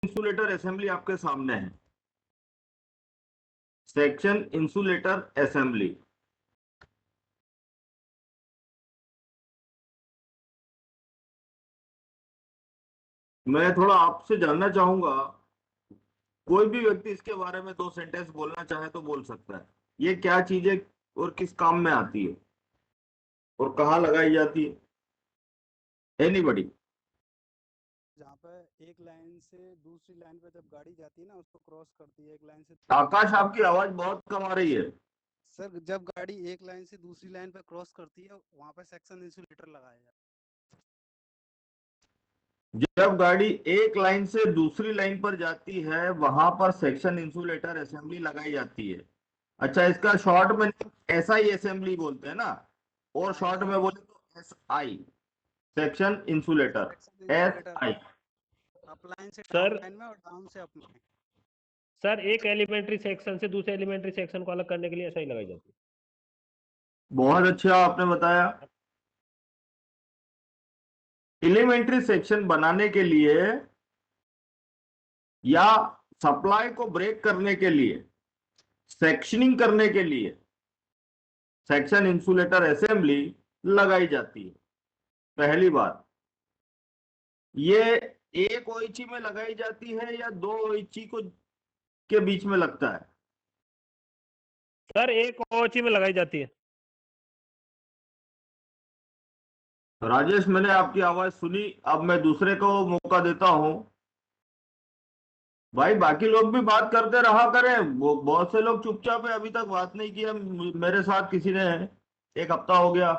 Insulator assembly आपके सामने है। Section insulator assembly. मैं थोड़ा आपसे जानना चाहूंगा, कोई भी व्यक्ति इसके बारे में दो सेंटेंस बोलना चाहे तो बोल सकता है। ये क्या चीज है और किस काम में आती है और कहाँ लगाई जाती है? एनीबडी? जहाँ पे एक लाइन से दूसरी लाइन पे जब गाड़ी जाती है ना, उसको क्रॉस करती है एक लाइन से। आकाश, आपकी आवाज बहुत कम आ रही है। सर, जब गाड़ी एक लाइन से दूसरी लाइन पे क्रॉस करती है, वहाँ पे सेक्शन इंसुलेटर लगाया जाता जब गाड़ी एक लाइन से दूसरी लाइन पर जाती है वहां पर सेक्शन इंसुलेटर असेंबली लगाई जाती है। अच्छा, इसका शॉर्ट में एसआई असेंबली बोलते हैं ना, और है। शॉर्ट में बोले तो S I, section insulator, section S insulator I. Up line से डाउन सर लाइन में और डाउन से अप में। सर एक एलिमेंट्री सेक्शन से दूसरे एलिमेंट्री सेक्शन को अलग करने के लिए ऐसा ही लगाई जाती है। बहुत अच्छा आपने बताया। एलिमेंट्री सेक्शन बनाने के लिए या सप्लाई को ब्रेक करने के लिए, सेक्शनिंग करने के लिए सेक्शन इंसुलेटर असेंबली लगाई जाती है। पहली बात, ये एक ओइची में लगाई जाती है या दो ओइची को के बीच में लगता है? सर एक ओची में लगाई जाती है। राजेश, मैंने आपकी आवाज सुनी, अब मैं दूसरे को मौका देता हूं। भाई, बाकी लोग भी बात करते रहा करें, वो बहुत से लोग चुपचाप है, अभी तक बात नहीं किया मेरे साथ किसी ने। एक हफ्ता हो गया।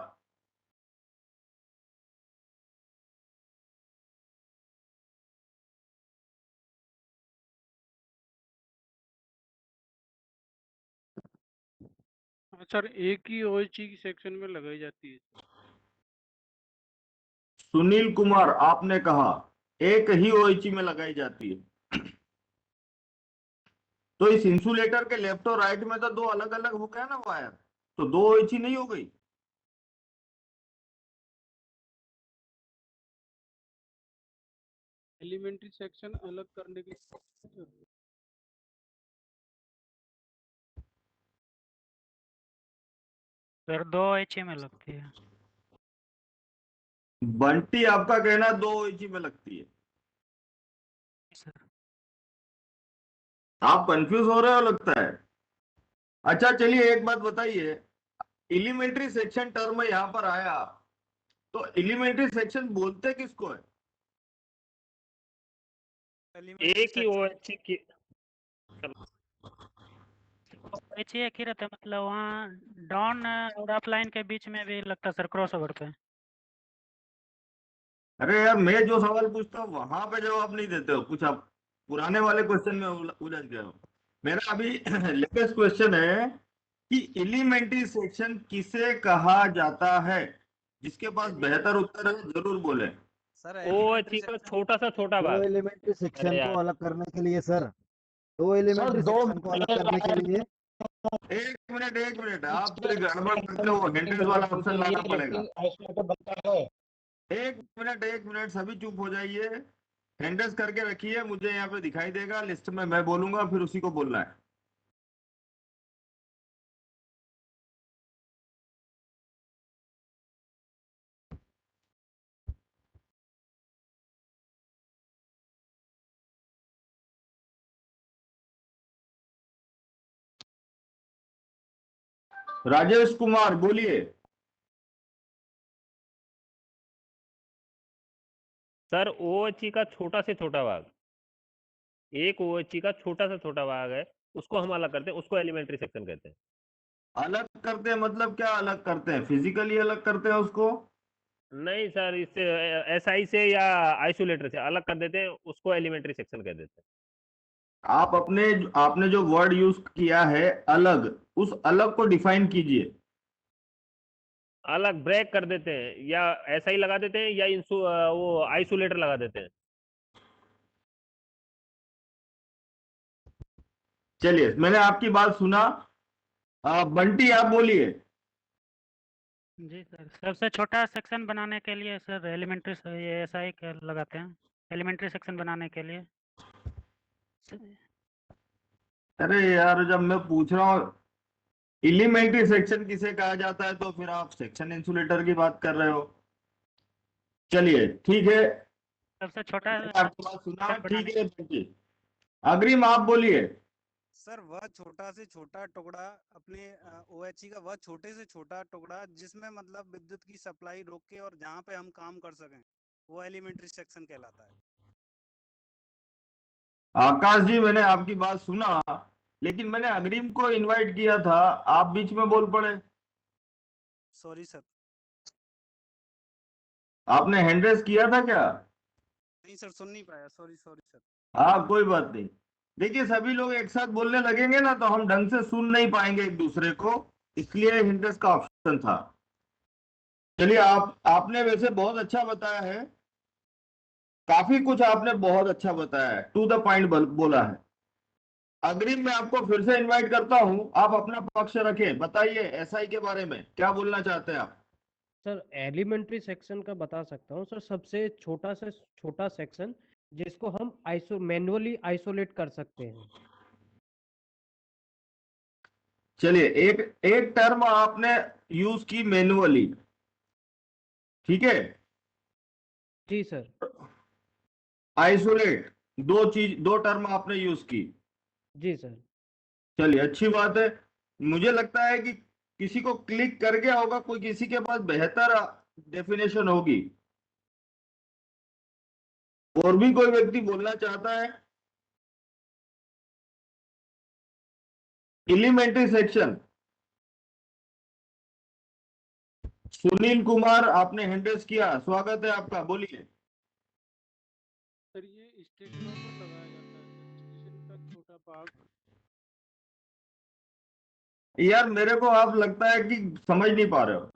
सर एक ही ओएचई की सेक्शन में लगाई जाती है। सुनील कुमार, आपने कहा एक ही ओइची में लगाई जाती है, तो इस इंसुलेटर के लेफ्ट और राइट में तो दो अलग अलग हो गया ना वायर, तो दो ओइची नहीं हो गई? एलिमेंट्री सेक्शन अलग करने की जरूरत है। सर 2 एच में लगती है। बंटी, आपका कहना दो ओइची में लगती है? सर आप कंफ्यूज हो रहे हो लगता है। अच्छा, चलिए एक बात बताइए, एलिमेंट्री सेक्शन टर्म यहां पर आया, तो एलिमेंट्री सेक्शन बोलते किसको है? एलिमेंट्री एक ही सेक्शन ओएची की एच एक ही रहता है, मतलब वहाँ डाउन और अप लाइन के बीच में भी लगता है सर, क्रॉस ओवर पे। अरे यार, मैं जो सवाल पूछता हूँ वहां पे जवाब नहीं देते हो, कुछ आप पुराने वाले क्वेश्चन में उलझ गए हो। मेरा अभी लेटेस्ट क्वेश्चन है कि एलिमेंट्री सेक्शन किसे कहा जाता है? जिसके पास बेहतर उत्तर है जरूर बोले। सर एलिमेंट्री ओएची का सेक्शन छोटा सा छोटा दो भाग। एलिमेंट्री अरे सेक्शन को यार अलग करने के लिए सर, दो एलिमेंट्री सेक्शन को अलग करने के लिए एक मिनट, आप फिर गड़बड़ करते हो, हेंड्रिक्स वाला ऑप्शन लाना पड़ेगा। एक मिनट, सभी चुप हो जाइए। हैंडल्स करके रखिए, मुझे यहाँ पे दिखाई देगा लिस्ट में, मैं बोलूंगा फिर उसी को बोलना है। राजेश कुमार, बोलिए। सर ओएची का छोटा से छोटा भाग, एक ओएची का छोटा से छोटा भाग है, उसको हम अलग करते हैं, उसको एलिमेंट्री सेक्शन कहते हैं। अलग करते हैं मतलब क्या अलग करते हैं? फिजिकली अलग करते हैं उसको? नहीं सर, इससे एसआई से या आइसोलेटर से अलग कर देते हैं, उसको एलिमेंट्री सेक्शन कह देते हैं। आप आपने जो वर्ड यूज किया है अलग, उस अलग को डिफाइन कीजिए। अलग ब्रेक कर देते हैं, या ऐसा ही लगा देते हैं, या वो आइसोलेटर लगा देते हैं। चलिए, मैंने आपकी बात सुना। बंटी, आप बोलिए। जी सर, सबसे छोटा सेक्शन बनाने के लिए सर एलिमेंट्री ये ऐसा ही लगाते हैं, एलिमेंट्री सेक्शन बनाने के लिए। अरे यार, जब मैं पूछ रहा हूँ एलिमेंट्री सेक्शन किसे कहा जाता है तो फिर आप सेक्शन इंसुलेटर की बात कर रहे हो। चलिए ठीक है, सबसे छोटा मैंने आपकी बात सुना, बनाने ठीक है जी। अग्रिम आप बोलिए। सर वह छोटा से छोटा टुकड़ा अपने OHE का वह छोटे से छोटा टुकड़ा जिसमें मतलब विद्युत की सप्लाई रोक के और जहाँ पे हम काम कर सकें वो एलिमेंट्री सेक्शन कहलाता है। आकाश जी, मैंने आपकी बात सुना, लेकिन मैंने अग्रिम को इनवाइट किया था, आप बीच में बोल पड़े। Sorry sir. आपने हैंड रेस किया था क्या? नहीं सर, सुन नहीं पाया, सॉरी सॉरी सर। हाँ, कोई बात नहीं। देखिए, सभी लोग एक साथ बोलने लगेंगे ना तो हम ढंग से सुन नहीं पाएंगे एक दूसरे को, इसलिए हैंड रेस का ऑप्शन था। चलिए, आपने वैसे बहुत अच्छा बताया है, काफी कुछ आपने बहुत अच्छा बताया है, टू द पॉइंट बोला है। अग्रिम मैं आपको फिर से इनवाइट करता हूं, आप अपना पक्ष रखें, बताइए एसआई के बारे में क्या बोलना चाहते हैं आप। सर एलिमेंट्री सेक्शन का बता सकता हूँ सर, सबसे छोटा से छोटा सेक्शन जिसको हम मैन्युअली आइसोलेट कर सकते हैं। चलिए, एक एक टर्म आपने यूज की, मैन्युअली, ठीक है। जी सर। आइसोलेट, दो टर्म आपने यूज की। जी सर। चलिए, अच्छी बात है। मुझे लगता है कि किसी को क्लिक कर गया होगा, कोई किसी के पास बेहतर डेफिनेशन होगी। और भी कोई व्यक्ति बोलना चाहता है? एलिमेंट्री सेक्शन, सुनील कुमार, आपने हैंड रेस किया, स्वागत है आपका, बोलिए। सर ये स्टेशनों पर लगाया जाता है, स्टेशन का छोटा पार्ट। यार, मेरे को आप लगता है कि समझ नहीं पा रहे हो।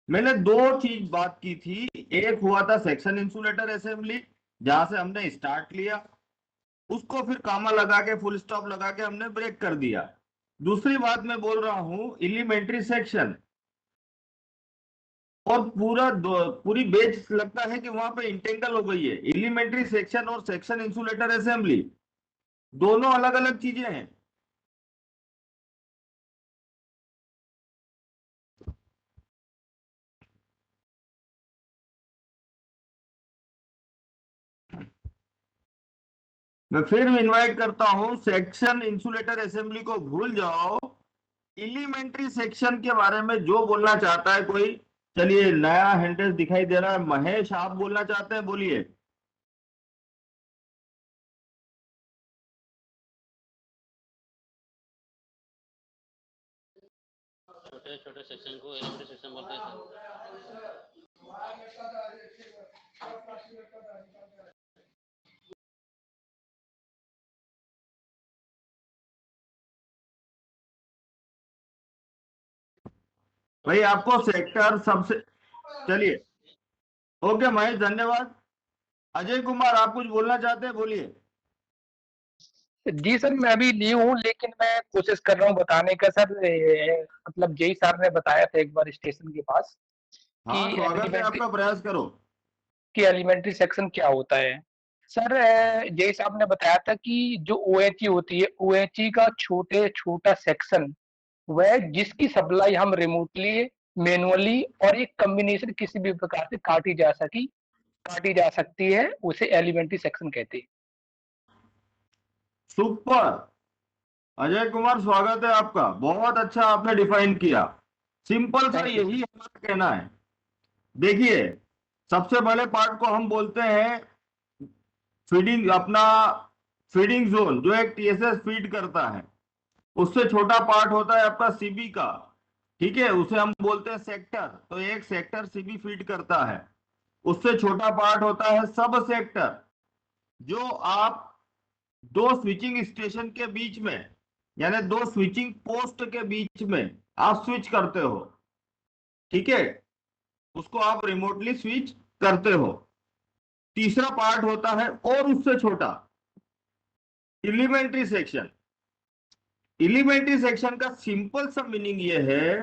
मैंने दो चीज बात की थी, एक हुआ था सेक्शन इंसुलेटर असेंबली, जहां से हमने स्टार्ट लिया, उसको फिर कामा लगा के फुल स्टॉप लगा के हमने ब्रेक कर दिया। दूसरी बात मैं बोल रहा हूं एलिमेंट्री सेक्शन, और पूरी बेच लगता है कि वहां पे इंटेंगल हो गई है। एलिमेंट्री सेक्शन और सेक्शन इंसुलेटर असेंबली दोनों अलग अलग चीजें हैं। मैं फिर इनवाइट करता हूं, सेक्शन इंसुलेटर असेंबली को भूल जाओ, एलिमेंट्री सेक्शन के बारे में जो बोलना चाहता है कोई। चलिए, नया हैंडरेस दिखाई दे रहा है, महेश आप बोलना चाहते हैं, बोलिए। छोटे छोटे सेक्शन को एलिमेंट्री सेक्शन बोलते हैं। भाई, आपको सेक्टर सबसे, चलिए, ओके महेश, धन्यवाद। अजय कुमार, आप कुछ बोलना चाहते हैं, बोलिए। जी सर, मैं अभी न्यू हूँ लेकिन मैं कोशिश कर रहा हूँ बताने का सर। मतलब जय सर ने बताया था एक बार स्टेशन के पास हाँ, कि स्वागत है आपका, प्रयास करो। एलिमेंट्री सेक्शन क्या होता है। सर जय साहब ने बताया था कि जो OHE होती है, OHE का छोटे छोटा सेक्शन वह जिसकी सप्लाई हम रिमोटली, मैनुअली और एक कम्बिनेशन किसी भी प्रकार से काटी जा सकती है, उसे एलिमेंट्री सेक्शन कहते हैं। सुपर, अजय कुमार, स्वागत है आपका, बहुत अच्छा आपने डिफाइन किया। सिंपल सा Thank you, यही हमारा कहना है। देखिए, सबसे बड़े पार्ट को हम बोलते हैं फीडिंग जोन, जो एक TSS फीड करता है। उससे छोटा पार्ट होता है आपका CB का, ठीक है, उसे हम बोलते हैं सेक्टर। तो एक सेक्टर CB फीड करता है। उससे छोटा पार्ट होता है सब सेक्टर, जो आप दो स्विचिंग स्टेशन के बीच में, यानी दो स्विचिंग पोस्ट के बीच में आप स्विच करते हो, ठीक है, उसको आप रिमोटली स्विच करते हो। तीसरा पार्ट होता है और उससे छोटा, एलिमेंट्री सेक्शन। एलिमेंट्री सेक्शन का सिंपल सा मीनिंग यह है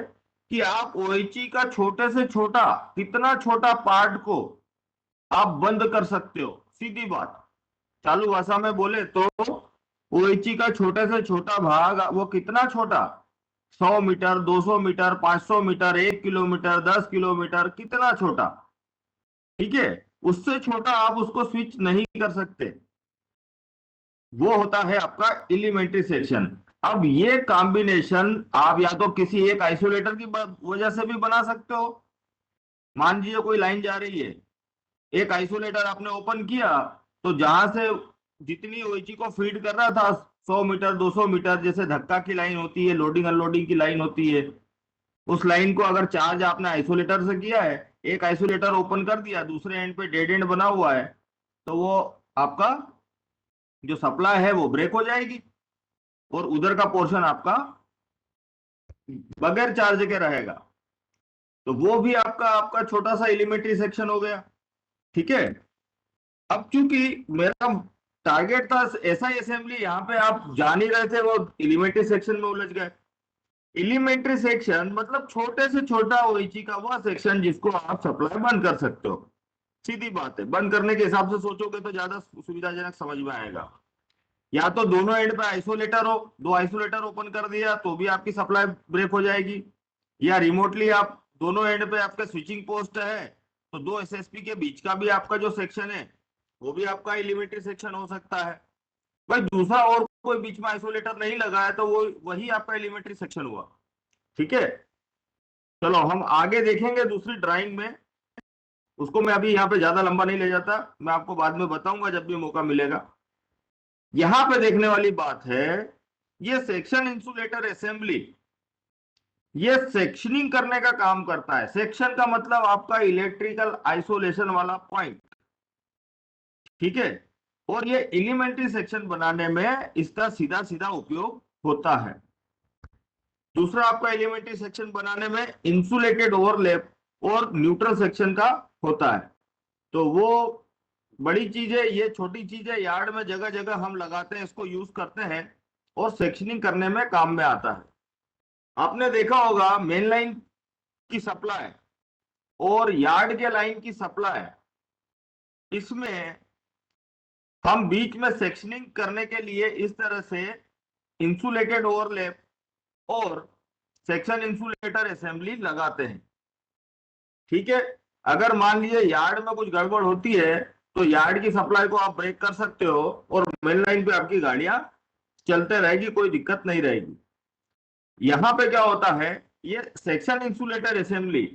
कि आप OHE का छोटे से छोटा, कितना छोटा पार्ट को आप बंद कर सकते हो। सीधी बात, चालू भाषा में बोले तो OHE का छोटे से छोटा भाग वो कितना छोटा, 100 metre, 200 metre, 500 metre, 1 kilometre, 10 kilometre, कितना छोटा, ठीक है, उससे छोटा आप उसको स्विच नहीं कर सकते, वो होता है आपका एलिमेंट्री सेक्शन। अब ये कॉम्बिनेशन आप या तो किसी एक आइसोलेटर की वजह से भी बना सकते हो। मान लीजिए कोई लाइन जा रही है, एक आइसोलेटर आपने ओपन किया, तो जहां से जितनी OHE को फीड कर रहा था 100 मीटर 200 मीटर, जैसे धक्का की लाइन होती है, लोडिंग अनलोडिंग की लाइन होती है, उस लाइन को अगर चार्ज आपने आइसोलेटर से किया है, एक आइसोलेटर ओपन कर दिया, दूसरे एंड पे डेड एंड बना हुआ है, तो वो आपका जो सप्लाई है वो ब्रेक हो जाएगी और उधर का पोर्शन आपका बगैर चार्ज के रहेगा। तो वो भी आपका आपका छोटा सा एलिमेंट्री सेक्शन हो गया, ठीक है। अब चूंकि मेरा टारगेट था SI असेंबली, यहाँ पे आप जान ही रहे थे, वो एलिमेंट्री सेक्शन में उलझ गए। एलिमेंट्री सेक्शन मतलब छोटे से छोटा OHE का वह सेक्शन जिसको आप सप्लाई बंद कर सकते हो। सीधी बात है, बंद करने के हिसाब से सोचोगे तो ज्यादा सुविधाजनक समझ में आएगा। या तो दोनों एंड पे आइसोलेटर हो, 2 आइसोलेटर ओपन कर दिया तो भी आपकी सप्लाई ब्रेक हो जाएगी, या रिमोटली आप दोनों एंड पे आपका स्विचिंग पोस्ट है, तो 2 SSP के बीच का भी आपका जो सेक्शन है वो भी आपका एलिमेंट्री सेक्शन हो सकता है। भाई दूसरा और कोई बीच में आइसोलेटर नहीं लगा है तो वो वही आपका एलिमेंट्री सेक्शन हुआ, ठीक है। चलो हम आगे देखेंगे दूसरी ड्राइंग में, उसको मैं अभी यहाँ पे ज्यादा लंबा नहीं ले जाता, मैं आपको बाद में बताऊंगा जब भी मौका मिलेगा। यहां पे देखने वाली बात है, ये सेक्शन इंसुलेटर असेंबली ये सेक्शनिंग करने का काम करता है। सेक्शन का मतलब आपका इलेक्ट्रिकल आइसोलेशन वाला पॉइंट, ठीक है। और ये एलिमेंट्री सेक्शन बनाने में इसका सीधा सीधा उपयोग होता है। दूसरा आपका एलिमेंट्री सेक्शन बनाने में इंसुलेटेड ओवरलैप और न्यूट्रल सेक्शन का होता है। तो वो बड़ी चीज है, ये छोटी चीज है, यार्ड में जगह जगह हम लगाते हैं, इसको यूज करते हैं और सेक्शनिंग करने में काम में आता है। आपने देखा होगा मेन लाइन की सप्लाई और यार्ड के लाइन की सप्लाई, इसमें हम बीच में सेक्शनिंग करने के लिए इस तरह से इंसुलेटेड ओवरलैप और सेक्शन इंसुलेटर असेंबली लगाते हैं, ठीक है। अगर मान लीजिए यार्ड में कुछ गड़बड़ होती है तो यार्ड की सप्लाई को आप ब्रेक कर सकते हो और मेन लाइन पे आपकी गाड़ियां चलते रहेगी, कोई दिक्कत नहीं रहेगी। यहां पे क्या होता है, ये सेक्शन इंसुलेटर असेंबली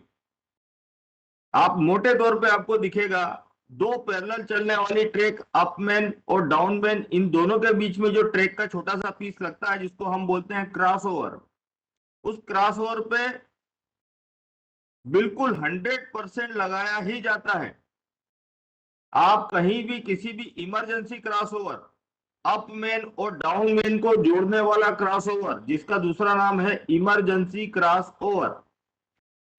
आप मोटे तौर पे आपको दिखेगा 2 पैरेलल चलने वाली ट्रैक, अपमैन और डाउनमैन, इन दोनों के बीच में जो ट्रैक का छोटा सा पीस लगता है जिसको हम बोलते हैं क्रॉसओवर, उस क्रॉसओवर पे बिल्कुल 100% लगाया ही जाता है। आप कहीं भी किसी भी इमरजेंसी क्रॉसओवर, अप मेन और डाउन मेन को जोड़ने वाला क्रॉसओवर जिसका दूसरा नाम है इमरजेंसी क्रॉसओवर,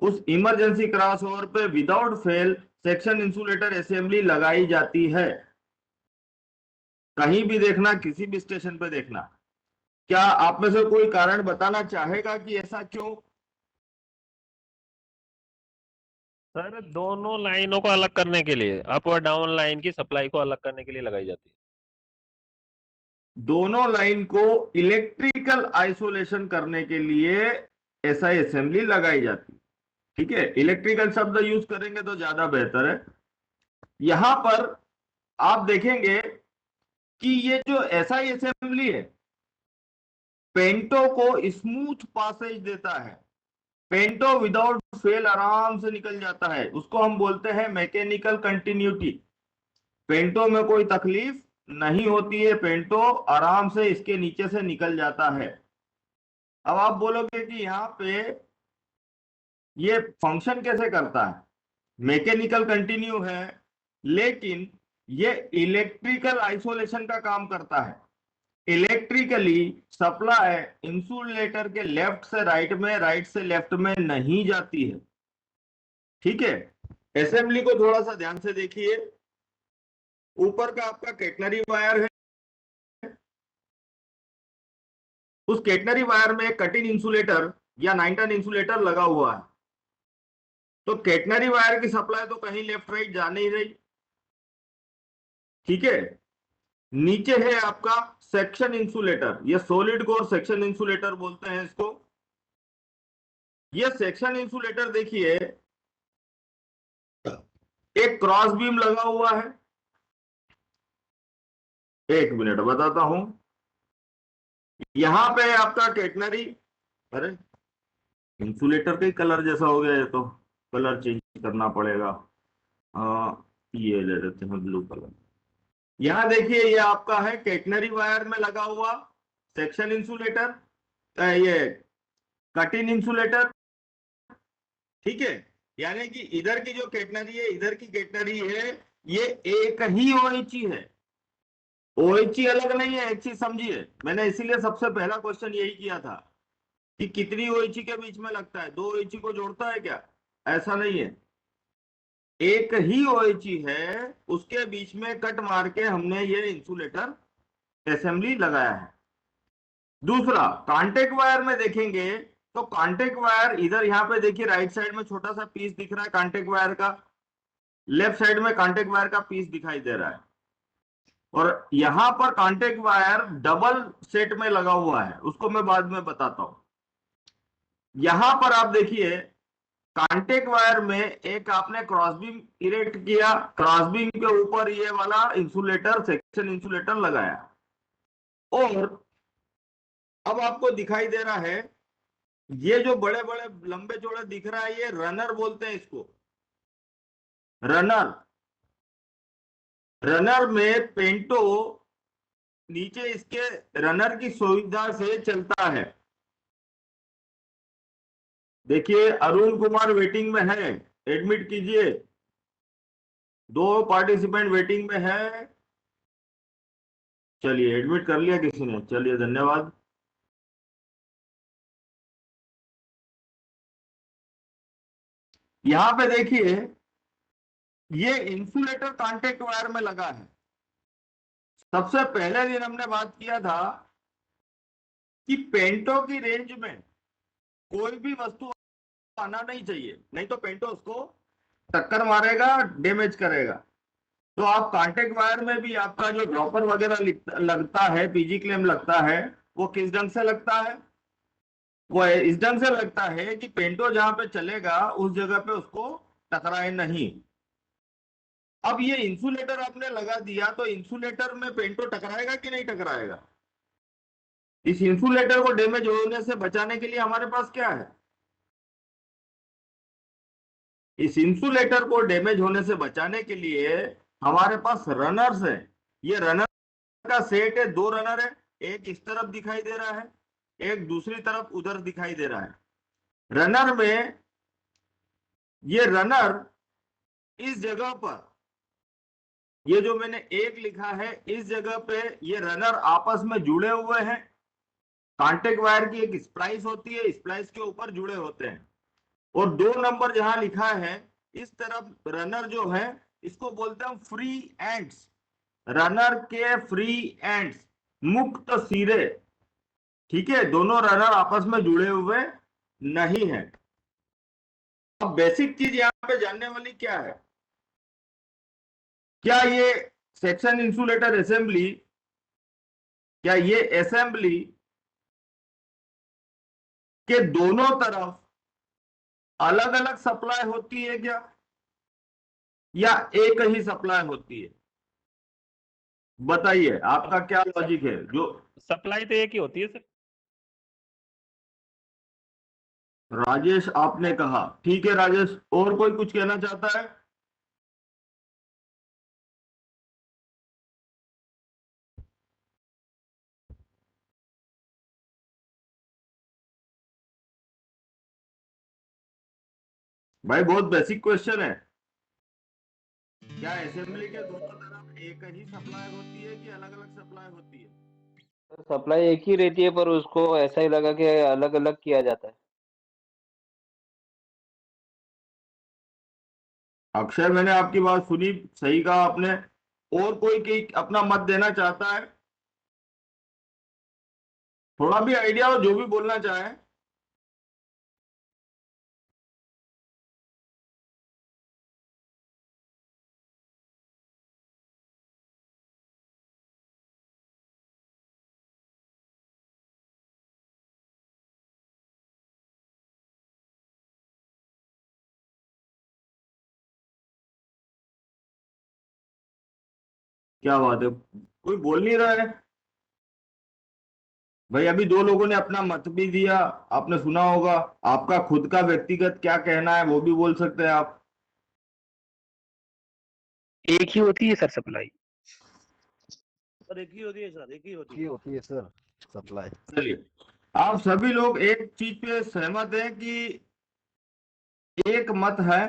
उस इमरजेंसी क्रॉसओवर पे without fail section insulator assembly लगाई जाती है। कहीं भी देखना, किसी भी स्टेशन पे देखना। क्या आप में से कोई कारण बताना चाहेगा कि ऐसा क्यों? सर दोनों लाइनों को अलग करने के लिए, अप और डाउन लाइन की सप्लाई को अलग करने के लिए लगाई जाती है। दोनों लाइन को इलेक्ट्रिकल आइसोलेशन करने के लिए SI असेंबली लगाई जाती है, ठीक है। इलेक्ट्रिकल शब्द यूज करेंगे तो ज्यादा बेहतर है। यहां पर आप देखेंगे कि ये जो SI असेंबली है पेंटो को स्मूथ पासेज देता है, पेंटो विदाउट फेल आराम से निकल जाता है, उसको हम बोलते हैं मैकेनिकल कंटिन्यूटी। पेंटो में कोई तकलीफ नहीं होती है, पेंटो आराम से इसके नीचे से निकल जाता है। अब आप बोलोगे कि यहाँ पे ये फंक्शन कैसे करता है, मैकेनिकल कंटिन्यू है लेकिन ये इलेक्ट्रिकल आइसोलेशन का काम करता है। इलेक्ट्रिकली सप्लाई इंसुलेटर के लेफ्ट से राइट में, राइट से लेफ्ट में नहीं जाती है, ठीक है। असेंबली को थोड़ा सा ध्यान से देखिए। ऊपर का आपका कैटनरी वायर है, उस कैटनरी वायर में कटिंग इंसुलेटर या 9 टन इंसुलेटर लगा हुआ है। तो कैटनरी वायर की सप्लाई तो कहीं लेफ्ट राइट जा नहीं रही, ठीक है। नीचे है आपका सेक्शन इंसुलेटर, ये सॉलिड कोर सेक्शन इंसुलेटर बोलते हैं इसको। ये सेक्शन इंसुलेटर देखिए, एक क्रॉस बीम लगा हुआ है, एक मिनट बताता हूं। यहां पे आपका कैटनरी, अरे इंसुलेटर का कलर जैसा हो गया, ये तो कलर चेंज करना पड़ेगा। ये ले लेते हैं ब्लू कलर। यहां देखिए, ये आपका है कैटनरी वायर में लगा हुआ सेक्शन इंसुलेटर, ये कटिंग इंसुलेटर, ठीक है। यानी कि इधर की जो कैटनरी है, इधर की कैटनरी है, ये एक ही ओएचई है, ओएचई अलग नहीं है। एक चीज समझिए, मैंने इसीलिए सबसे पहला क्वेश्चन यही किया था कि कितनी ओएचई के बीच में लगता है, दो ओएचई को जोड़ता है क्या? ऐसा नहीं है, एक ही ओएचई है, उसके बीच में कट मार के हमने ये इंसुलेटर असेंबली लगाया है। दूसरा, कांटेक्ट वायर में देखेंगे तो कांटेक्ट वायर इधर, यहां पे देखिए राइट साइड में छोटा सा पीस दिख रहा है कांटेक्ट वायर का, लेफ्ट साइड में कांटेक्ट वायर का पीस दिखाई दे रहा है, और यहां पर कांटेक्ट वायर डबल सेट में लगा हुआ है, उसको मैं बाद में बताता हूं। यहां पर आप देखिए, कांटेक्ट वायर में एक आपने क्रॉसबीम इरेक्ट किया, क्रॉसबीम के ऊपर ये वाला इंसुलेटर, सेक्शन इंसुलेटर लगाया, और अब आपको दिखाई दे रहा है ये जो बड़े बड़े लंबे चौड़े दिख रहा है, ये रनर बोलते हैं इसको, रनर। रनर में पेंटो नीचे इसके रनर की सुविधा से चलता है। देखिए अरुण कुमार वेटिंग में है, एडमिट कीजिए। दो पार्टिसिपेंट वेटिंग में है, चलिए एडमिट कर लिया किसी ने, चलिए धन्यवाद। यहां पे देखिए, ये इंसुलेटर कांटेक्ट वायर में लगा है। सबसे पहले दिन हमने बात किया था कि पेंटो की रेंज में कोई भी वस्तु आना नहीं चाहिए, नहीं तो पेंटो उसको टक्कर मारेगा, डैमेज करेगा। तो आप कांटेक्ट वायर में भी आपका जो ड्रॉपर वगैरह लगता है, पीजी क्लेम लगता है, वो किस ढंग से लगता है? वो इस ढंग से लगता है कि पेंटो जहां पे चलेगा उस जगह पे उसको टकराए नहीं। अब ये इंसुलेटर आपने लगा दिया, तो इंसुलेटर में पेंटो टकराएगा कि नहीं टकराएगा? इस इंसुलेटर को डैमेज होने से बचाने के लिए हमारे पास क्या है? इस इंसुलेटर को डैमेज होने से बचाने के लिए हमारे पास रनर्स है। ये रनर का सेट है, दो रनर है, एक इस तरफ दिखाई दे रहा है, एक दूसरी तरफ उधर दिखाई दे रहा है। रनर में ये रनर इस जगह पर, ये जो मैंने एक लिखा है, इस जगह पे ये रनर आपस में जुड़े हुए हैं। कांटेक्ट वायर की एक स्प्लाइस होती है, स्प्लाइस के ऊपर जुड़े होते हैं, और दो नंबर जहां लिखा है इस तरफ रनर जो है, इसको बोलते हैं फ्री एंड्स। रनर के फ्री एंड्स, मुक्त सिरे, ठीक है, दोनों रनर आपस में जुड़े हुए नहीं है। अब बेसिक चीज यहां पे जानने वाली क्या है, क्या ये सेक्शन इंसुलेटर असेंबली, क्या ये असेंबली के दोनों तरफ अलग अलग सप्लाई होती है क्या, या एक ही सप्लाई होती है? बताइए आपका क्या लॉजिक है? जो सप्लाई तो एक ही होती है सर। राजेश आपने कहा, ठीक है राजेश, और कोई कुछ कहना चाहता है? भाई बहुत बेसिक क्वेश्चन है, क्या असेंबली के दोनों तरफ एक ही सप्लाई होती है कि अलग अलग सप्लाई होती है? सप्लाई एक ही रहती है, पर उसको ऐसा ही लगा कि अलग अलग किया जाता है। अक्षय, मैंने आपकी बात सुनी, सही कहा आपने। और कोई अपना मत देना चाहता है? थोड़ा भी आइडिया हो, जो भी बोलना चाहे। क्या बात है, कोई बोल नहीं रहा है भाई? अभी दो लोगों ने अपना मत भी दिया, आपने सुना होगा। आपका खुद का व्यक्तिगत क्या कहना है वो भी बोल सकते हैं आप। एक ही होती है सर सप्लाई? सर एक ही होती है सर, एक ही होती की है। होती है सर सप्लाई। चलिए, आप सभी लोग एक चीज पे सहमत हैं कि एक मत है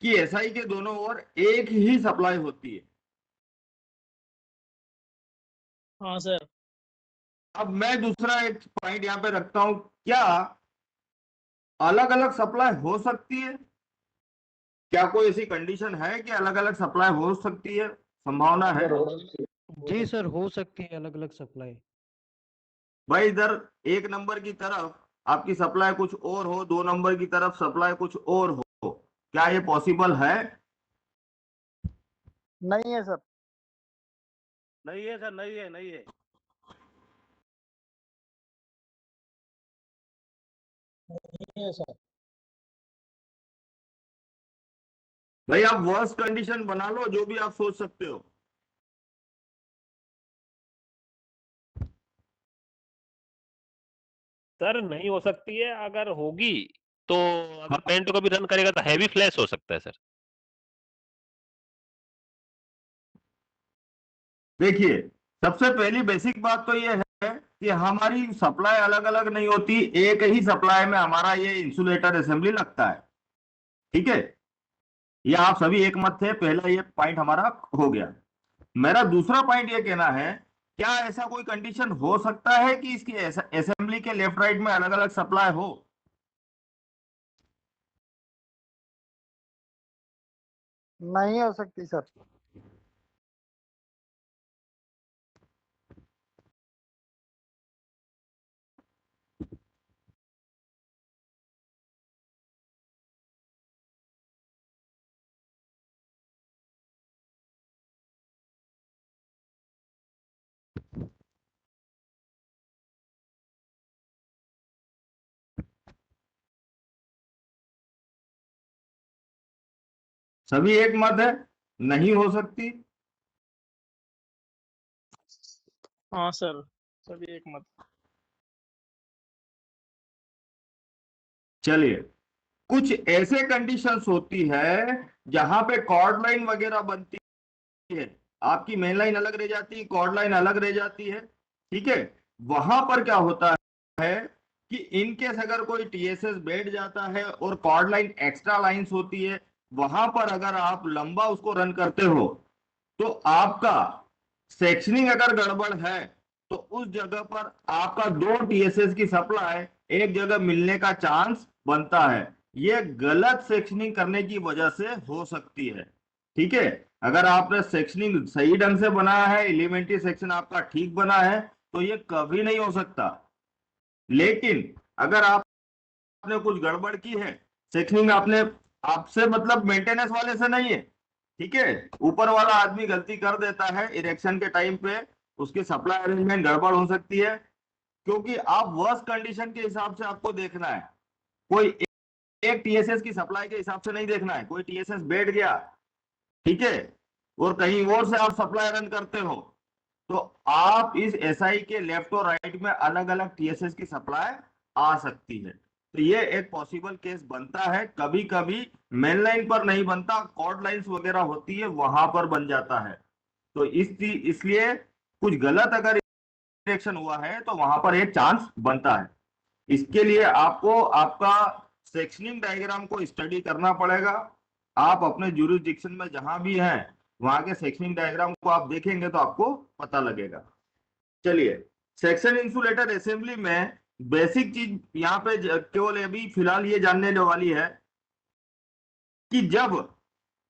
कि एसआई के दोनों ओर एक ही सप्लाई होती है। हाँ सर। अब मैं दूसरा एक पॉइंट यहाँ पे रखता हूं, क्या अलग अलग सप्लाई हो सकती है? क्या कोई ऐसी कंडीशन है कि अलग अलग सप्लाई हो सकती है? संभावना है? जी सर, हो सकती है अलग अलग सप्लाई। भाई इधर एक नंबर की तरफ आपकी सप्लाई कुछ और हो, दो नंबर की तरफ सप्लाई कुछ और हो, क्या ये पॉसिबल है? नहीं है सर। नहीं है सर, नहीं है, नहीं है। नहीं है सर। भाई आप वर्स्ट कंडीशन बना लो, जो भी आप सोच सकते हो। सर नहीं हो सकती है, अगर होगी तो अगर पेंटो का भी रन करेगा तो हैवी फ्लैश हो सकता है सर। देखिए, सबसे पहली बेसिक बात तो ये है कि हमारी सप्लाई अलग अलग नहीं होती, एक ही सप्लाई में हमारा ये इंसुलेटर असेंबली लगता है। ठीक है, ये आप सभी एक मत थे, पहला ये पॉइंट हमारा हो गया। मेरा दूसरा पॉइंट ये कहना है, क्या ऐसा कोई कंडीशन हो सकता है कि इसकी असेंबली के लेफ्ट राइट में अलग अलग सप्लाई हो? नहीं हो सकती सर। सभी एक मत है, नहीं हो सकती। हाँ सर, सभी एक मत। चलिए, कुछ ऐसे कंडीशंस होती है जहां पे कॉर्ड लाइन वगैरह बनती है, आपकी मेन लाइन अलग रह जाती है, कॉर्ड लाइन अलग रह जाती है। ठीक है, वहां पर क्या होता है कि इनकेस अगर कोई टीएसएस बैठ जाता है और कॉर्ड लाइन एक्स्ट्रा लाइंस होती है, वहां पर अगर आप लंबा उसको रन करते हो तो आपका सेक्शनिंग अगर गड़बड़ है तो उस जगह पर आपका दो टीएसएस की सप्लाई एक जगह मिलने का चांस बनता है। यह गलत सेक्शनिंग करने की वजह से हो सकती है। ठीक है, अगर आपने सेक्शनिंग सही ढंग से बनाया है, एलिमेंट्री सेक्शन आपका ठीक बना है, तो ये कभी नहीं हो सकता। लेकिन अगर आपने कुछ गड़बड़ की है, सेक्शनिंग आपने आपसे मतलब मेंटेनेंस वाले से नहीं है, ठीक है, ऊपर वाला आदमी गलती कर देता है इरेक्शन के टाइम पे, उसकी सप्लाई अरेंजमेंट गड़बड़ हो सकती है। क्योंकि आप वर्स्ट कंडीशन के हिसाब से आपको देखना है, कोई एक टीएसएस की सप्लाई के हिसाब से नहीं देखना है। कोई टीएसएस बैठ गया, ठीक है, और कहीं और से आप सप्लाई रन करते हो, तो आप इस एसआई के लेफ्ट और राइट में अलग अलग टीएसएस की सप्लाई आ सकती है। तो ये एक पॉसिबल केस बनता है। कभी कभी मेन लाइन पर नहीं बनता, कॉर्ड लाइंस वगैरह होती है, वहां पर बन जाता है। तो इसलिए कुछ गलत अगर इरेक्शन हुआ है तो वहां पर एक चांस बनता है। इसके लिए आपको आपका सेक्शनिंग डायग्राम को स्टडी करना पड़ेगा। आप अपने ज्यूरिसडिक्शन में जहां भी हैं वहां के सेक्शनिंग डायग्राम को आप देखेंगे तो आपको पता लगेगा। चलिए, सेक्शन इंसुलेटर असेंबली में बेसिक चीज यहाँ पे केवल अभी फिलहाल ये जानने वाली है कि जब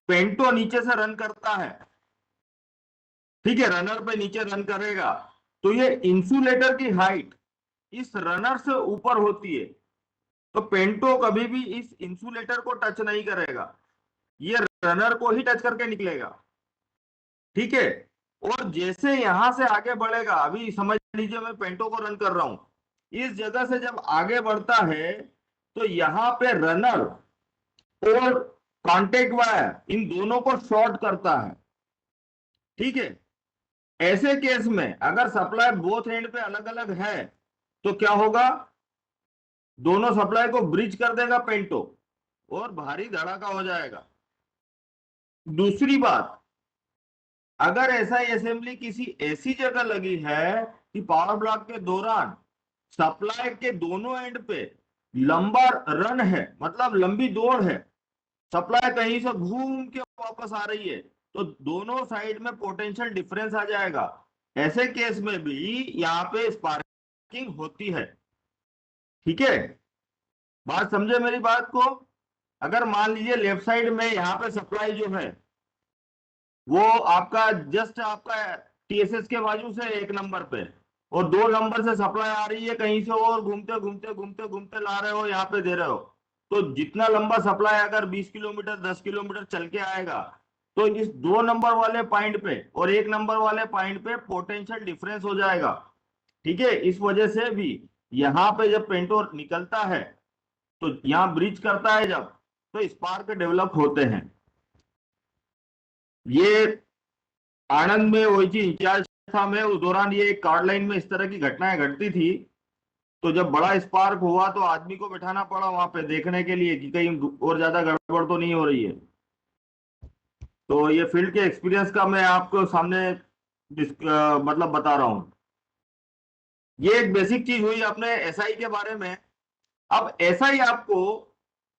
पेंटो नीचे से रन करता है, ठीक है, रनर पे नीचे रन करेगा, तो ये इंसुलेटर की हाइट इस रनर से ऊपर होती है। तो पेंटो कभी भी इस इंसुलेटर को टच नहीं करेगा, ये रनर को ही टच करके निकलेगा। ठीक है, और जैसे यहां से आगे बढ़ेगा, अभी समझ लीजिए मैं पेंटो को रन कर रहा हूं, इस जगह से जब आगे बढ़ता है तो यहां पे रनर और कॉन्टेक्ट वायर इन दोनों को शॉर्ट करता है। ठीक है। ऐसे केस में अगर सप्लाई बोथ एंड पे अलग अलग है तो क्या होगा, दोनों सप्लाई को ब्रिज कर देगा पेंटो और भारी धड़ाका हो जाएगा। दूसरी बात, अगर ऐसा असेंबली किसी ऐसी जगह लगी है कि पावर ब्लॉक के दौरान सप्लाई के दोनों एंड पे लंबा रन है, मतलब लंबी दौड़ है, सप्लाई कहीं से घूम के वापस आ रही है, तो दोनों साइड में पोटेंशियल डिफरेंस आ जाएगा। ऐसे केस में भी यहाँ पे स्पार्किंग होती है। ठीक है, बात समझे मेरी बात को। अगर मान लीजिए लेफ्ट साइड में यहाँ पे सप्लाई जो है वो आपका जस्ट आपका टीएसएस के बाजू से 1 नंबर पे, और 2 नंबर से सप्लाई आ रही है कहीं से और घूमते घूमते घूमते घूमते ला रहे हो, यहाँ पे दे रहे हो, तो जितना लंबा सप्लाई अगर 20 किलोमीटर 10 किलोमीटर चल के आएगा तो इस 2 नंबर वाले पॉइंट पे और 1 नंबर वाले पॉइंट पे पोटेंशियल डिफरेंस हो जाएगा। ठीक है, इस वजह से भी यहाँ पे जब पेंटो निकलता है तो यहाँ ब्रिज करता है जब, तो स्पार्क डेवलप होते हैं। ये आनंद में वही चीज इंचार्ज था मैं, उस दौरान ये कार्ड लाइन में इस तरह की घटनाएं घटती थी, तो जब बड़ा स्पार्क हुआ तो आदमी को बिठाना पड़ा वहां पे देखने के लिए कि कहीं और ज्यादा गड़बड़ तो नहीं हो रही है। तो ये फील्ड के एक्सपीरियंस का मैं आपको सामने मतलब बता रहा हूं। ये एक बेसिक चीज हुई अपने एसआई के बारे में। अब एसआई आपको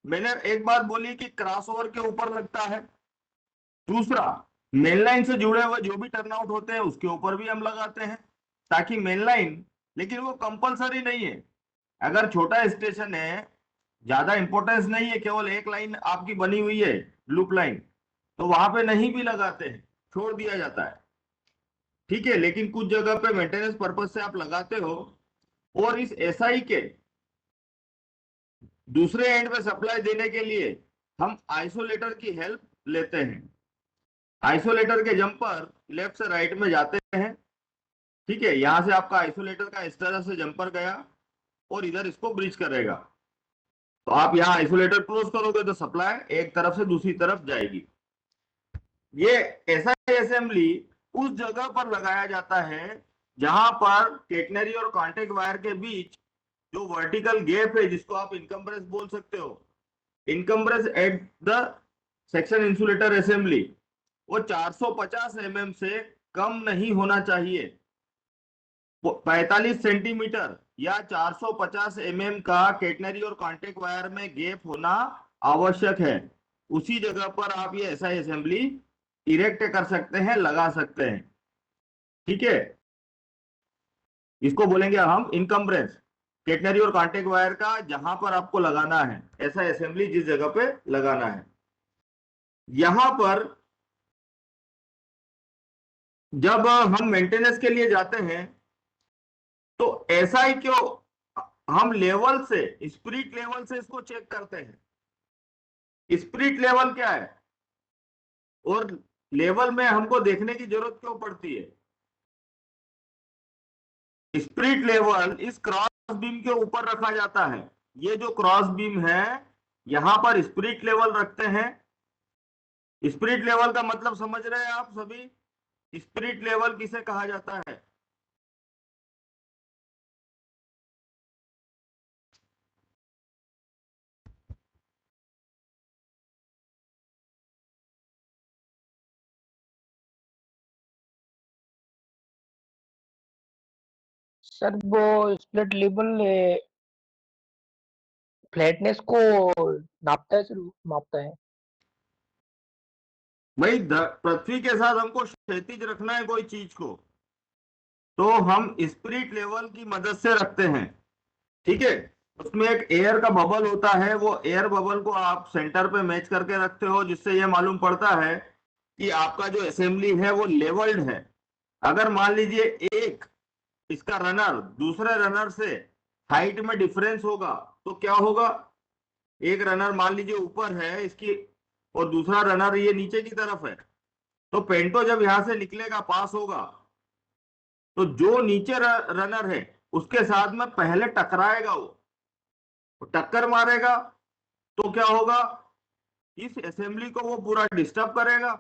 मैंने एक बात बोली कि क्रॉसओवर के ऊपर लगता है, दूसरा मेन लाइन से जुड़े हुए जो भी टर्नआउट होते हैं उसके ऊपर भी हम लगाते हैं, ताकि मेन लाइन, लेकिन वो कंपलसरी नहीं है। अगर छोटा स्टेशन है, ज्यादा इंपॉर्टेंस नहीं है, केवल एक लाइन आपकी बनी हुई है लूप लाइन, तो वहां पे नहीं भी लगाते हैं, छोड़ दिया जाता है। ठीक है, लेकिन कुछ जगह पे मेंटेनेंस पर्पज से आप लगाते हो। और इस एसआई के दूसरे एंड पे सप्लाई देने के लिए हम आइसोलेटर की हेल्प लेते हैं। आइसोलेटर के जंपर लेफ्ट से राइट में जाते हैं। ठीक है, यहां से आपका आइसोलेटर का इस तरह से जंपर गया और इधर इसको ब्रिज करेगा, तो आप यहाँ आइसोलेटर क्लोज करोगे तो सप्लाई एक तरफ से दूसरी तरफ जाएगी। ये ऐसा असेंबली उस जगह पर लगाया जाता है जहां पर केटनरी और कॉन्टेक्ट वायर के बीच जो वर्टिकल गैप है, जिसको आप इनकम्प्रेस बोल सकते हो, incompress at the section insulator assembly, वो 450 mm से कम नहीं होना चाहिए। 45 सेंटीमीटर या 450 mm का केटनरी और कॉन्टेक्ट वायर में गैप होना आवश्यक है। उसी जगह पर आप ये ऐसा असेंबली इरेक्ट कर सकते हैं, लगा सकते हैं। ठीक है, इसको बोलेंगे हम इनकम्प्रेस, केटनरी और कॉन्टेक्ट वायर का जहां पर आपको लगाना है, ऐसा असेंबली जिस जगह पे लगाना है। यहां पर जब हम मेंटेनेंस के लिए जाते हैं तो ऐसा ही क्यों, हम लेवल से, स्पिरिट लेवल से इसको चेक करते हैं। स्पिरिट लेवल क्या है और लेवल में हमको देखने की जरूरत क्यों पड़ती है? स्पिरिट लेवल इस क्रॉस बीम के ऊपर रखा जाता है। ये जो क्रॉस बीम है यहां पर स्पिरिट लेवल रखते हैं। स्पिरिट लेवल का मतलब समझ रहे हैं आप सभी? स्पिरिट लेवल किसे कहा जाता है? सर वो स्प्लिट लेवल फ्लैटनेस को नापता है, सर मापता है। भाई पृथ्वी के साथ हमको क्षैतिज रखना है कोई चीज को, तो हम स्पिरिट लेवल की मदद से रखते हैं। ठीक है, उसमें एक एयर का बबल होता है, वो एयर बबल को आप सेंटर पे मैच करके रखते हो, जिससे ये मालूम पड़ता है कि आपका जो असेंबली है वो लेवल्ड है। अगर मान लीजिए एक इसका रनर दूसरे रनर से हाइट में डिफरेंस होगा तो क्या होगा? एक रनर मान लीजिए ऊपर है इसकी और दूसरा रनर ये नीचे की तरफ है, तो पेंटो जब यहां से निकलेगा, पास होगा, तो जो नीचे रनर है उसके साथ में पहले टकराएगा, वो टक्कर मारेगा, तो क्या होगा? इस असेंबली को वो पूरा डिस्टर्ब करेगा।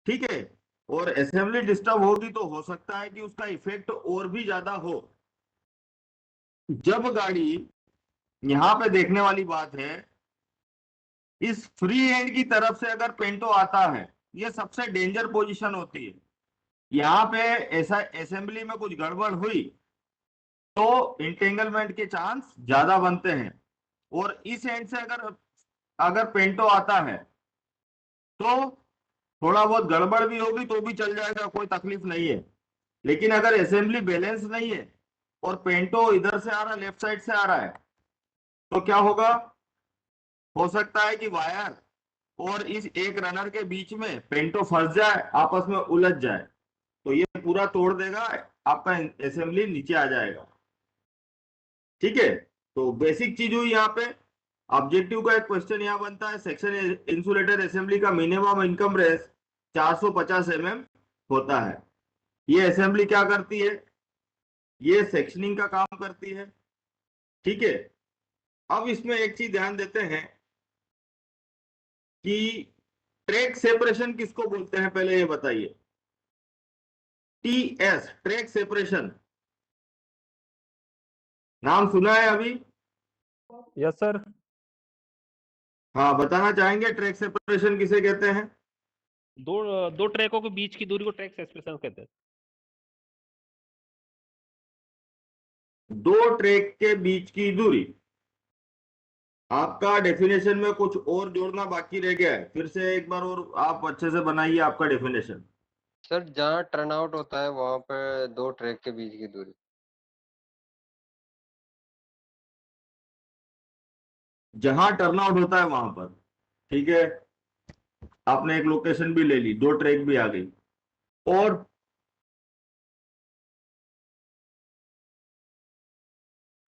ठीक है, और असेंबली डिस्टर्ब होगी तो हो सकता है कि उसका इफेक्ट और भी ज्यादा हो। जब गाड़ी, यहां पे देखने वाली बात है, इस फ्री एंड की तरफ से अगर पेंटो आता है, ये सबसे डेंजर पोजीशन होती है। यहाँ पे ऐसा असेंबली में कुछ गड़बड़ हुई तो इंटेंगलमेंट के चांस ज्यादा बनते हैं। और इस एंड से अगर अगर पेंटो आता है तो थोड़ा बहुत गड़बड़ भी होगी तो भी चल जाएगा, कोई तकलीफ नहीं है। लेकिन अगर असेंबली बैलेंस नहीं है और पेंटो इधर से आ रहा, लेफ्ट साइड से आ रहा है, तो क्या होगा? हो सकता है कि वायर और इस एक रनर के बीच में पेंटो फंस जाए, आपस में उलझ जाए, तो ये पूरा तोड़ देगा, आपका असेंबली नीचे आ जाएगा। ठीक है, तो बेसिक चीज हुई यहाँ पे। ऑब्जेक्टिव का एक क्वेश्चन यहाँ बनता है, सेक्शन इंसुलेटर असेंबली का मिनिमम इनकम रेस 450 mm होता है। ये असेंबली क्या करती है? ये सेक्शनिंग का काम करती है। ठीक है, अब इसमें एक चीज ध्यान देते हैं कि ट्रैक सेपरेशन किसको बोलते हैं, पहले ये बताइए। टीएस, ट्रैक सेपरेशन, नाम सुना है अभी? Yes sir. हाँ, बताना चाहेंगे ट्रैक सेपरेशन किसे कहते हैं? दो ट्रैकों के बीच की दूरी को ट्रैक सेपरेशन कहते हैं। दो ट्रैक के बीच की दूरी। आपका डेफिनेशन में कुछ और जोड़ना बाकी रह गया है, फिर से एक बार और आप अच्छे से बनाइए आपका डेफिनेशन। सर जहाँ टर्न आउट होता है वहां पर दो ट्रैक के बीच की दूरी। जहां टर्न आउट होता है वहां पर। ठीक है, आपने एक लोकेशन भी ले ली, दो ट्रैक भी आ गई। और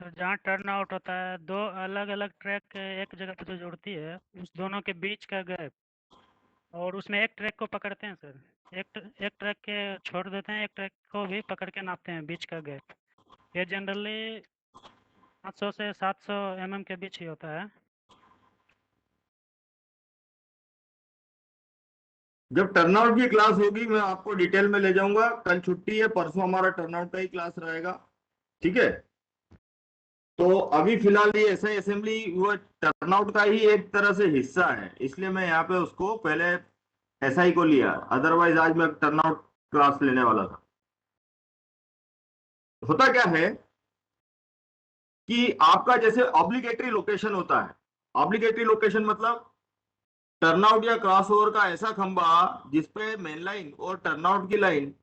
तो जहाँ टर्न आउट होता है, दो अलग अलग ट्रैक एक जगह पे जो जुड़ती है, उस दोनों के बीच का गैप, और उसमें एक ट्रैक को पकड़ते हैं सर। एक ट्रैक के छोड़ देते हैं, एक ट्रैक को भी पकड़ के नापते हैं बीच का गैप। ये जनरली 500 से 700 mm के बीच ही होता है। जब टर्नआउट की क्लास होगी मैं आपको डिटेल में ले जाऊंगा। कल छुट्टी है, परसों हमारा टर्नआउट का ही क्लास रहेगा। ठीक है, तो अभी फिलहाल ये ऐसा असेंबली वो टर्नआउट का ही एक तरह से हिस्सा है, इसलिए मैं यहाँ पे उसको पहले एसआई को लिया, अदरवाइज आज मैं टर्नआउट क्लास लेने वाला था। होता क्या है कि आपका जैसे ऑब्लिगेटरी लोकेशन होता है। ऑब्लिगेटरी लोकेशन मतलब टर्नआउट या क्रॉसओवर का ऐसा खंबा जिसपे मेन लाइन और टर्नआउट की लाइन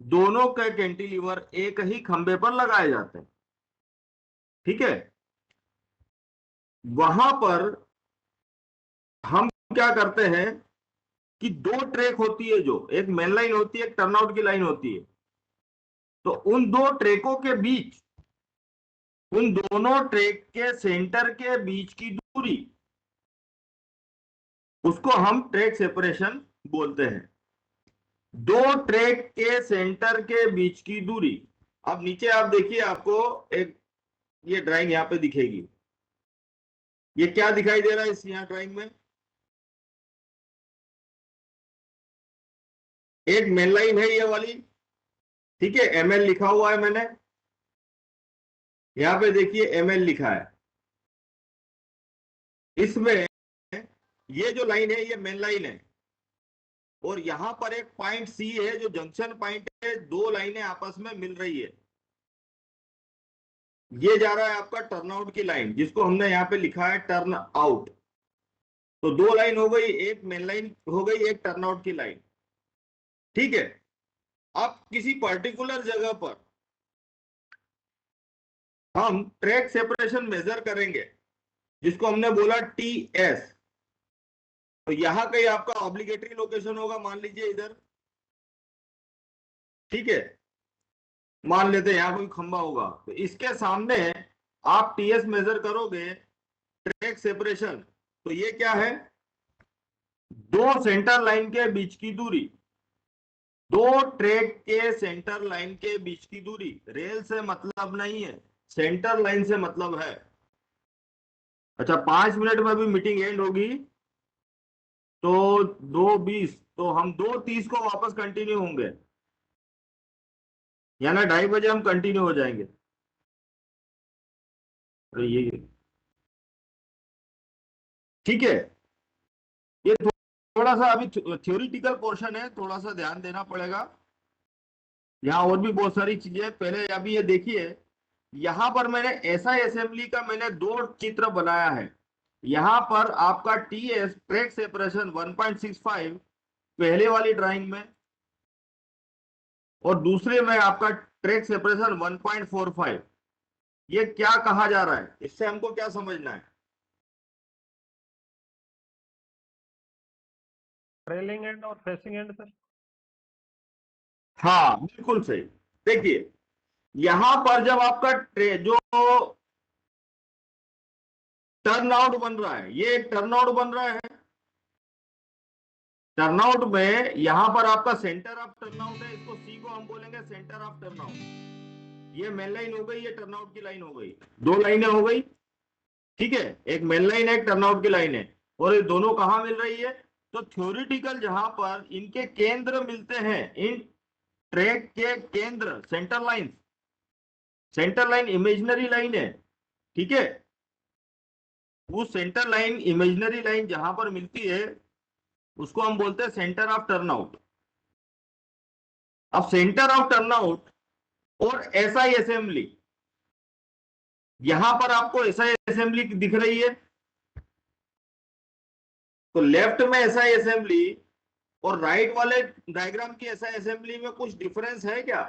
दोनों के कैंटिलीवर एक ही खंबे पर लगाए जाते हैं। ठीक है, वहां पर हम क्या करते हैं कि दो ट्रैक होती है, जो एक मेन लाइन होती है, एक टर्नआउट की लाइन होती है। तो उन दो ट्रैकों के बीच, उन दोनों ट्रैक के सेंटर के बीच की दूरी, उसको हम ट्रैक सेपरेशन बोलते हैं। दो ट्रैक के सेंटर के बीच की दूरी। अब नीचे आप देखिए, आपको एक ये ड्राइंग यहाँ पे दिखेगी। ये क्या दिखाई दे रहा है इस यहाँ ड्राइंग में? एक मेन लाइन है ये वाली। ठीक है, एमएल लिखा हुआ है मैंने यहाँ पे, देखिए एमएल लिखा है। इसमें ये जो लाइन है ये मेन लाइन है, और यहां पर एक पॉइंट सी है जो जंक्शन पॉइंट है, दो लाइनें आपस में मिल रही है। ये जा रहा है आपका टर्नआउट की लाइन, जिसको हमने यहाँ पे लिखा है टर्न आउट। तो दो लाइन हो गई, एक मेन लाइन हो गई, एक टर्नआउट की लाइन। ठीक है, अब किसी पर्टिकुलर जगह पर हम ट्रैक सेपरेशन मेजर करेंगे, जिसको हमने बोला टीएस। तो यहां कहीं आपका ऑब्लिगेटरी लोकेशन होगा, मान लीजिए इधर। ठीक है, मान लेते हैं यहां कोई खंबा होगा, तो इसके सामने आप टीएस मेजर करोगे, ट्रैक सेपरेशन। तो ये क्या है? दो सेंटर लाइन के बीच की दूरी, दो ट्रैक के सेंटर लाइन के बीच की दूरी। रेल से मतलब नहीं है, सेंटर लाइन से मतलब है। अच्छा, 5 मिनट में भी मीटिंग एंड होगी, तो 2:20, तो हम 2:30 को वापस कंटिन्यू होंगे, यानी 2:30 बजे हम कंटिन्यू हो जाएंगे। अरे ये ठीक है, ये थोड़ा सा अभी थ्योरेटिकल पोर्शन है, थोड़ा सा ध्यान देना पड़ेगा। यहाँ और भी बहुत सारी चीजें, पहले अभी ये देखिए, यहां पर मैंने एसआई असेंबली का मैंने 2 चित्र बनाया है। यहां पर आपका टीएस ट्रैक सेपरेशन 1.65 पहले वाली ड्राइंग में, और दूसरे में आपका ट्रैक सेपरेशन 1.45। ये क्या कहा जा रहा है, इससे हमको क्या समझना है? ट्रेलिंग एंड और फेसिंग एंड सर। हाँ बिल्कुल सही। देखिए यहां पर जब आपका जो टर्नआउट बन रहा है, ये एक टर्नआउट बन रहा है। टर्नआउट में यहां पर आपका सेंटर ऑफ टर्नआउट है, इसको सी को हम बोलेंगे सेंटर ऑफ टर्नआउट। ये मेन लाइन हो गई, ये टर्नआउट की लाइन हो गई, 2 लाइनें हो गई। ठीक है, एक मेन लाइन है, एक टर्नआउट की लाइन है, और ये दोनों कहां मिल रही है? तो थ्योरेटिकल जहां पर इनके केंद्र मिलते हैं, इन ट्रैक के केंद्र, centre line, centre line imaginary line है। ठीक है, वो सेंटर लाइन इमेजिनरी लाइन जहां पर मिलती है उसको हम बोलते हैं सेंटर ऑफ टर्नआउट। अब सेंटर ऑफ टर्नआउट और एसआई असेंबली, यहां पर आपको एसआई असेंबली दिख रही है, तो लेफ्ट में एसआई असेंबली और राइट वाले डायग्राम की एसआई असेंबली में कुछ डिफरेंस है क्या?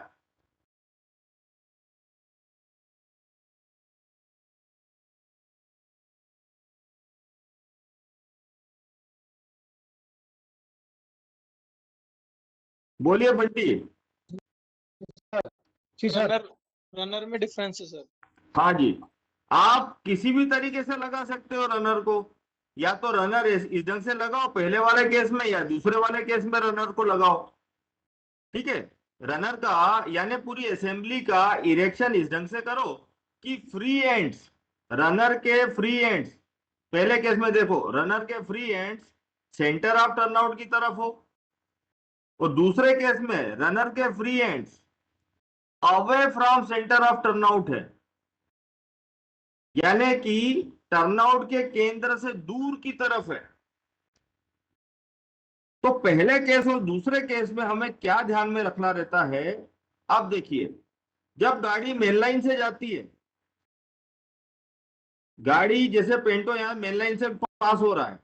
बोलिए बंटी। रनर में डिफरेंस है सर। हाँ जी, आप किसी भी तरीके से लगा सकते हो रनर को, या तो रनर इस ढंग से लगाओ पहले वाले केस में, या दूसरे वाले केस में रनर को लगाओ। ठीक है, रनर का यानी पूरी असेंबली का इरेक्शन इस ढंग से करो कि फ्री एंड्स, रनर के फ्री एंड्स, पहले केस में देखो रनर के free ends centre of turnout की तरफ हो, और दूसरे केस में रनर के free ends away from centre of turnout है, यानी कि टर्नआउट के केंद्र से दूर की तरफ है। तो पहले केस और दूसरे केस में हमें क्या ध्यान में रखना रहता है? अब देखिए, जब गाड़ी मेन लाइन से जाती है, गाड़ी जैसे पेंटो यहां मेन लाइन से पास हो रहा है,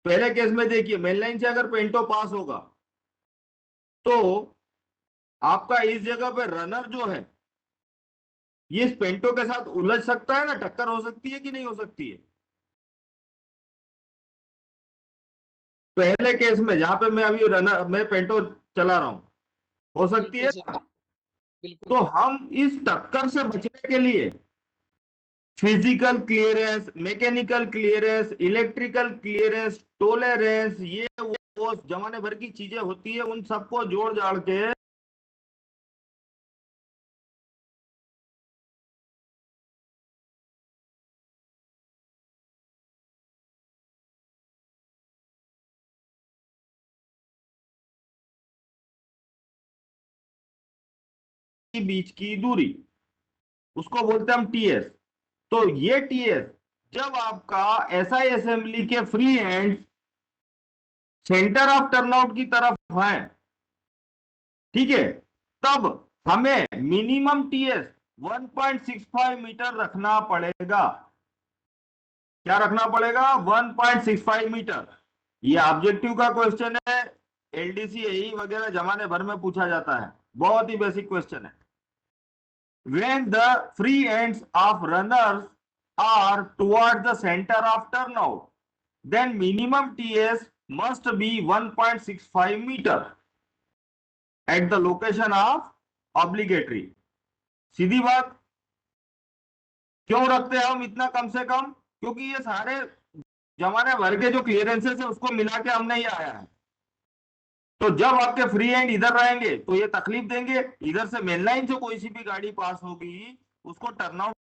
पहले केस में देखिए मेन लाइन से अगर पेंटो पास होगा तो आपका इस जगह पे रनर जो है ये इस पेंटो के साथ उलझ सकता है ना, टक्कर हो सकती है कि नहीं हो सकती है? पहले केस में जहां पे मैं अभी रनर मैं पेंटो चला रहा हूं, हो सकती है। तो हम इस टक्कर से बचने के लिए physical clearance, mechanical clearance, electrical clearance, tolerance, ये वो जमाने भर की चीजें होती है, उन सबको जोड़ जाड़ के बीच की दूरी, उसको बोलते हैं हम टीएस। तो ये टीएस जब आपका एसआई असेंबली के free and centre of turnout की तरफ है, ठीक है, तब हमें मिनिमम टीएस 1.65 मीटर रखना पड़ेगा। क्या रखना पड़ेगा? 1.65 मीटर। ये ऑब्जेक्टिव का क्वेश्चन है, एलडीसी यही वगैरह जमाने भर में पूछा जाता है, बहुत ही बेसिक क्वेश्चन है। When the free ends of runners are toward the center of turnout, then minimum TS must be 1.65 meter at the location of obligatory. सीधी बात, क्यों रखते हैं हम इतना कम से कम? क्योंकि ये सारे जमाने भर के जो क्लियरेंसेस है उसको मिला के हमने ये आया है। तो जब आपके फ्री एंड इधर रहेंगे तो ये तकलीफ देंगे, इधर से मेन लाइन से कोई सी भी गाड़ी पास होगी उसको टर्न आउट